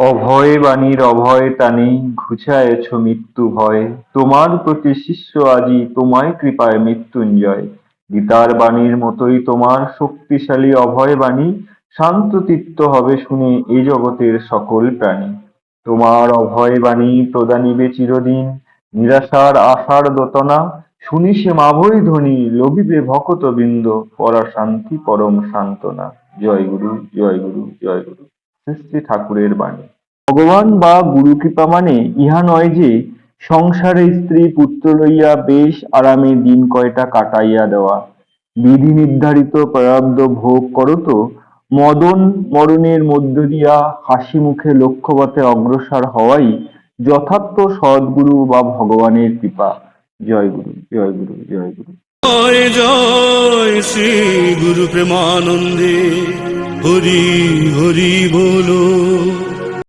অভয় বাণীর অভয় টানে ঘুচায়েছ মৃত্যু ভয়, তোমার প্রতি শিষ্য আজি তোমায় কৃপায় মৃত্যুঞ্জয়। গীতার বাণীর মতোই তোমার শক্তিশালী অভয় বাণী, শান্তচিত্ত হবে শুনে এ জগতের সকল প্রাণী। তোমার অভয় বাণী প্রদানিবে চিরদিন, নিরাশার আশার দোতনা, শুনি সে মাভৈ ধ্বনি লভিবে ভকত বৃন্দ, পরা শান্তি পরম সান্ত্বনা। জয় গুরু, জয় গুরু, জয় গুরু। শ্রী শ্রী ঠাকুরের বাণী। ভগবান বা গুরুকৃপা মানে ইহা নয় যে সংসারে স্ত্রী পুত্র লইয়া বেশ আরামে দিন কয়টা কাটাইয়া দেওয়া, বিধি নির্ধারিত প্রারব্ধ ভোগ করত মদন মরণের মধ্য দিয়া হাসি মুখে লক্ষ্যপথে অগ্রসর হওয়াই যথার্থ সদ্গুরু বা ভগবানের কৃপা। জয় গুরু, জয় গুরু, জয় গুরু। জয় জয় শ্রী গুরু প্রেমানন্দে, হরি হরি বলো।